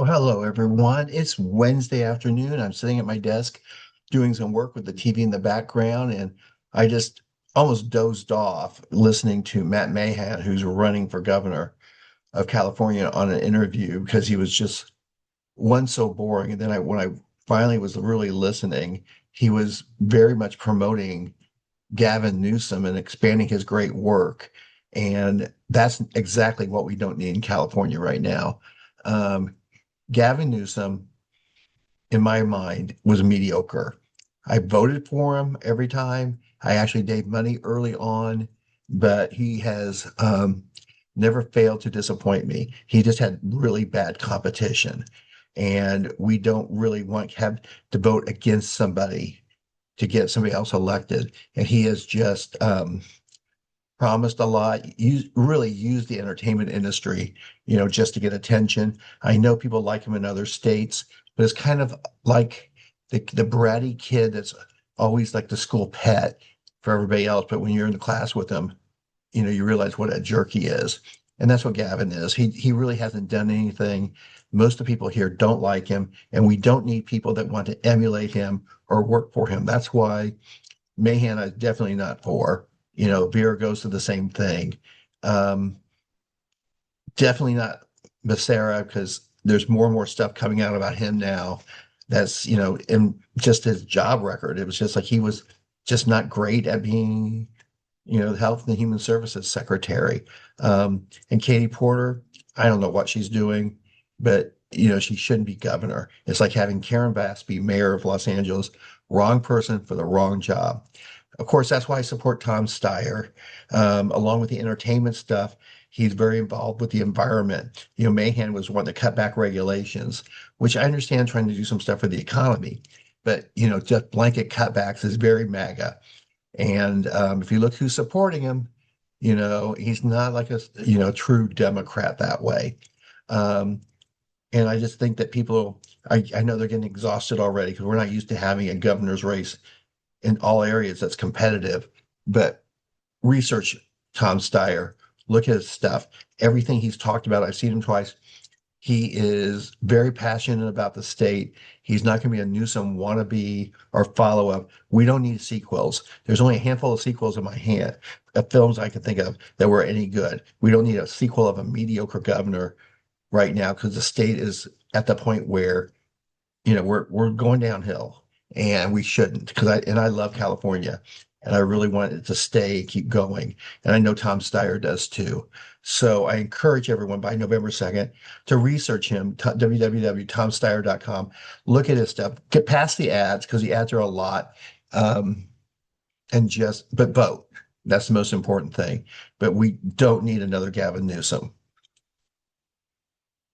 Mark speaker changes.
Speaker 1: Well, hello everyone. It's Wednesday afternoon. I'm sitting at my desk doing some work with the TV in the background, and I just almost dozed off listening to Matt Mahan, who's running for governor of California, on an interview because he was just one so boring. And then when I finally was really listening, he was very much promoting Gavin Newsom and expanding his great work. And that's exactly what we don't need in California right now. Um, Gavin Newsom, in my mind, was mediocre. I voted for him every time. I actually gave money early on, but he has never failed to disappoint me. He just had really bad competition, and we don't really want to have to vote against somebody to get somebody else elected. And he has just promised a lot, really used the entertainment industry, just to get attention. I know people like him in other states, but it's kind of like the bratty kid that's always like the school pet for everybody else. But when you're in the class with him, you realize what a jerk he is. And that's what Gavin is. He really hasn't done anything. Most of the people here don't like him, and we don't need people that want to emulate him or work for him. That's why Mahan is definitely not for. Vera goes to the same thing. Um, Definitely not Becerra because there's more and more stuff coming out about him now. That's, in just his job record. It was just like he was just not great at being, the Health and Human Services Secretary. And Katie Porter, I don't know what she's doing, but she shouldn't be governor. It's like having Karen Bass be mayor of Los Angeles. Wrong person for the wrong job. Of course, that's why I support Tom Steyer. Along with the entertainment stuff, he's very involved with the environment. Mahan was one to cut back regulations, which I understand trying to do some stuff for the economy, but just blanket cutbacks is very MAGA. And if you look who's supporting him, he's not like a true Democrat that way. Um, and I just think that people, I know they're getting exhausted already because we're not used to having a governor's race in all areas that's competitive. But research Tom Steyer, look at his stuff. Everything he's talked about, I've seen him twice. He is very passionate about the state. He's not going to be a Newsom wannabe or follow up. We don't need sequels. There's only a handful of sequels in my hand of films I can think of that were any good. We don't need a sequel of a mediocre governor right now because the state is at the point where we're going downhill, and we shouldn't because I love California, and I really want it to stay, keep going. And I know Tom Steyer does too. So I encourage everyone by November 2nd to research him, www.tomsteyer.com. Look at his stuff, get past the ads because the ads are a lot. Um, but vote. That's the most important thing. But we don't need another Gavin Newsom.